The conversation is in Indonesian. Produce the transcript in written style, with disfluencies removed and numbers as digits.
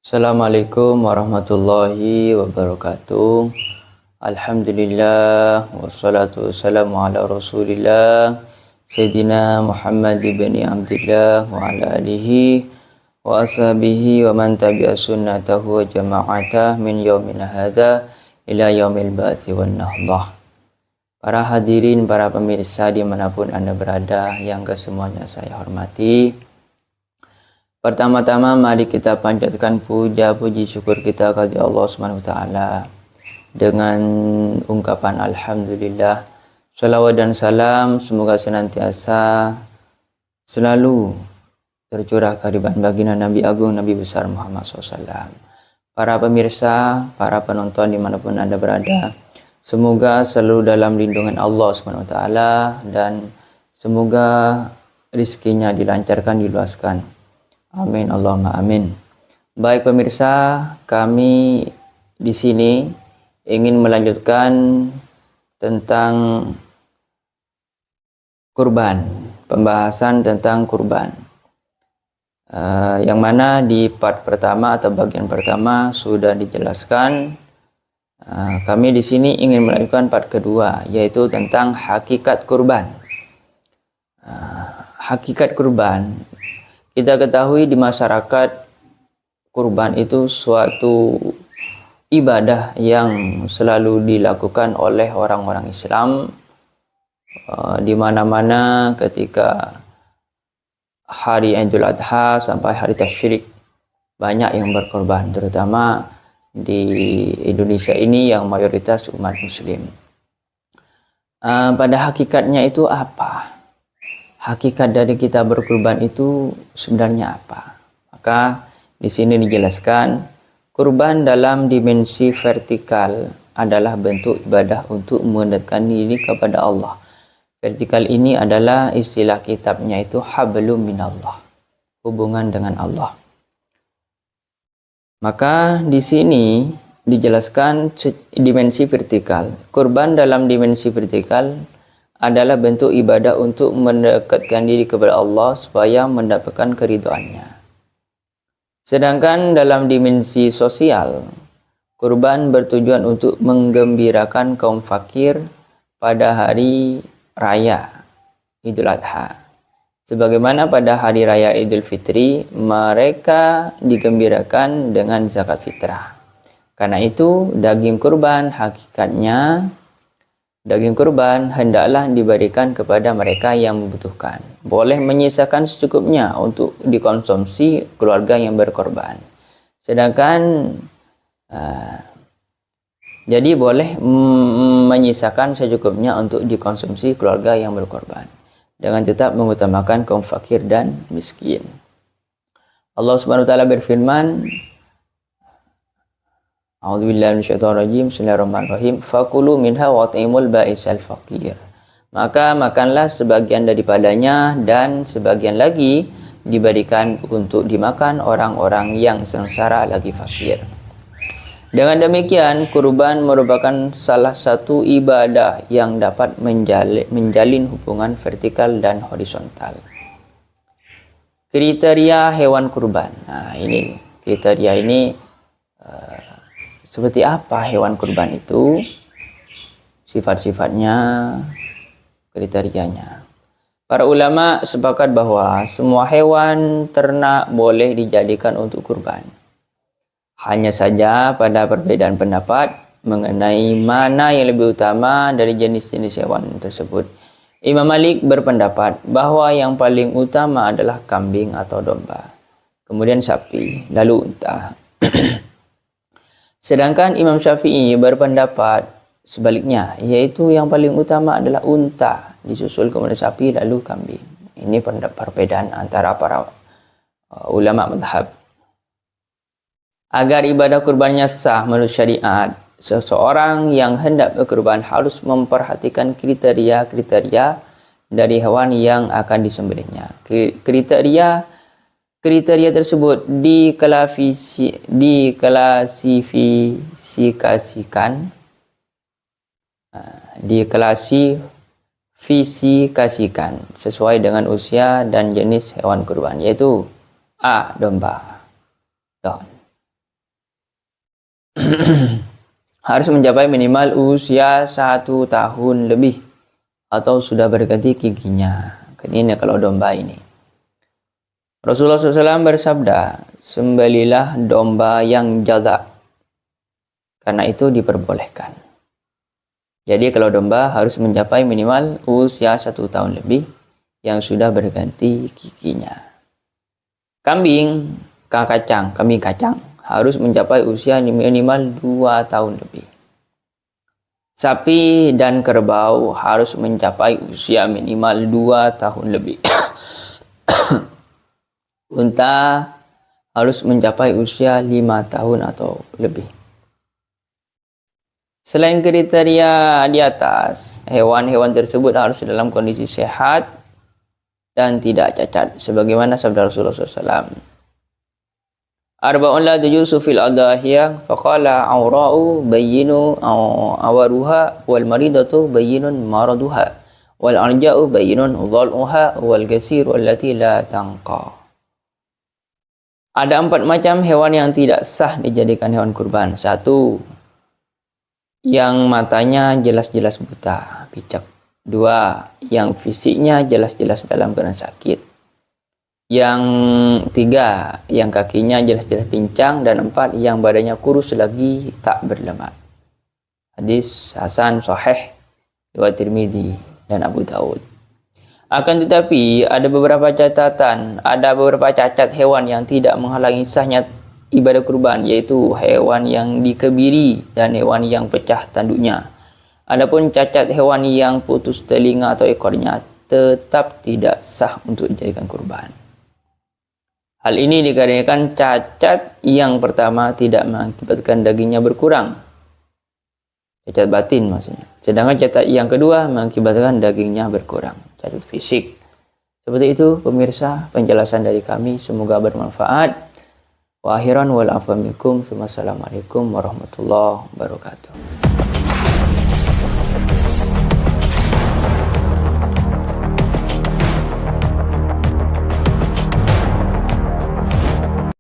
Assalamualaikum warahmatullahi wabarakatuh. Alhamdulillah wassalatu wassalamu ala Rasulillah Sayyidina Muhammad ibn Abdillah wa ala alihi wa ashabihi wa man tabi'a sunnatahu wa jama'atah min yaumina hadza ila yaumil ba'tsi wan nahdah. Para hadirin, para pemirsa dimanapun Anda berada, yang kesemuanya saya hormati. Pertama-tama mari kita panjatkan puja puji syukur kita kepada Allah Subhanahu wa taala dengan ungkapan alhamdulillah. Shalawat dan salam semoga senantiasa selalu tercurah kehadiran baginda Nabi Agung Nabi besar Muhammad SAW. Para pemirsa, para penonton dimanapun Anda berada, semoga selalu dalam lindungan Allah Subhanahu wa taala dan semoga rizkinya dilancarkan, diluaskan. Amin Allahumma amin. Baik pemirsa, kami di sini ingin melanjutkan tentang kurban, pembahasan tentang kurban. Yang mana di part pertama atau bagian pertama sudah dijelaskan. Kami di sini ingin melanjutkan part kedua, yaitu tentang hakikat kurban. Hakikat kurban, kita ketahui di masyarakat kurban itu suatu ibadah yang selalu dilakukan oleh orang-orang Islam di mana-mana ketika hari Idul Adha sampai hari Tasyrik banyak yang berkorban, terutama di Indonesia ini yang mayoritas umat Muslim. Pada hakikatnya itu apa? Hakikat dari kita berkurban itu sebenarnya apa? Maka di sini dijelaskan, kurban dalam dimensi vertikal adalah bentuk ibadah untuk mendekatkan diri kepada Allah. Vertikal ini adalah istilah kitabnya itu hablum minallah, hubungan dengan Allah. Maka di sini dijelaskan dimensi vertikal. Kurban dalam dimensi vertikal adalah bentuk ibadah untuk mendekatkan diri kepada Allah supaya mendapatkan keridhaannya. Sedangkan dalam dimensi sosial, kurban bertujuan untuk menggembirakan kaum fakir pada hari raya Idul Adha. Sebagaimana pada hari raya Idul Fitri, mereka digembirakan dengan zakat fitrah. Karena itu, daging kurban hakikatnya daging kurban hendaklah diberikan kepada mereka yang membutuhkan. Boleh menyisakan secukupnya untuk dikonsumsi keluarga yang berkorban. Sedangkan jadi boleh menyisakan secukupnya untuk dikonsumsi keluarga yang berkorban, dengan tetap mengutamakan kaum fakir dan miskin. Allah Subhanahu wa taala berfirman, A'udzubillahi minasyaitonirrajim. Bismillahirrahmanirrahim. Fakulu minha wa ta'imul ba'isal faqir. Maka makanlah sebagian daripadanya dan sebagian lagi diberikan untuk dimakan orang-orang yang sengsara lagi fakir. Dengan demikian, kurban merupakan salah satu ibadah yang dapat menjalin hubungan vertikal dan horizontal. Kriteria hewan kurban. Nah, ini kriteria ini seperti apa hewan kurban itu, sifat-sifatnya, kriterianya. Para ulama sepakat bahwa semua hewan ternak boleh dijadikan untuk kurban. Hanya saja pada perbedaan pendapat mengenai mana yang lebih utama dari jenis-jenis hewan tersebut. Imam Malik berpendapat bahwa yang paling utama adalah kambing atau domba, kemudian sapi, lalu unta. Sedangkan Imam Syafi'i berpendapat sebaliknya, yaitu yang paling utama adalah unta, disusul kemudian sapi, lalu kambing. Ini perbedaan antara para ulama mazhab. Agar ibadah kurbannya sah menurut syariat, seseorang yang hendak berkurban harus memperhatikan kriteria-kriteria dari hewan yang akan disembelihnya. Kriteria tersebut diklasifikasikan sesuai dengan usia dan jenis hewan kurban, yaitu A. Domba. harus mencapai minimal usia 1 tahun lebih atau sudah berganti giginya. Ini kalau domba ini. Rasulullah SAW bersabda, sembelilah domba yang jaza, karena itu diperbolehkan. Jadi kalau domba harus mencapai minimal usia 1 tahun lebih yang sudah berganti giginya. Kambing kacang harus mencapai usia minimal 2 tahun lebih. Sapi dan kerbau harus mencapai usia minimal 2 tahun lebih. Unta harus mencapai usia 5 tahun atau lebih. Selain kriteria di atas, hewan-hewan tersebut harus dalam kondisi sehat dan tidak cacat, sebagaimana sabda Rasulullah SAW. Arba'un la tajuzu fil adahiyah, faqala awra'u bayyinu awaruha, wal maridatu bayyinun maraduha, wal arja'u bayyinun dhal'uha, wal kasiru allati la tanqa. Ada 4 macam hewan yang tidak sah dijadikan hewan kurban. 1, yang matanya jelas-jelas buta, picak. 2, yang fisiknya jelas-jelas dalam keadaan sakit. Yang 3, yang kakinya jelas-jelas pincang. Dan 4, yang badannya kurus lagi tak berlemak. Hadis Hasan Sahih riwayat Tirmidzi dan Abu Daud. Akan tetapi ada beberapa catatan, ada beberapa cacat hewan yang tidak menghalangi sahnya ibadah kurban, yaitu hewan yang dikebiri dan hewan yang pecah tanduknya. Adapun cacat hewan yang putus telinga atau ekornya tetap tidak sah untuk dijadikan kurban. Hal ini dikarenakan cacat yang pertama tidak mengakibatkan dagingnya berkurang. Cacat batin maksudnya. Sedangkan cacat yang kedua mengakibatkan dagingnya berkurang. Cacat fisik. Seperti itu pemirsa penjelasan dari kami, semoga bermanfaat. Wa akhiran wal afwa minkum. Assalamualaikum warahmatullahi wabarakatuh.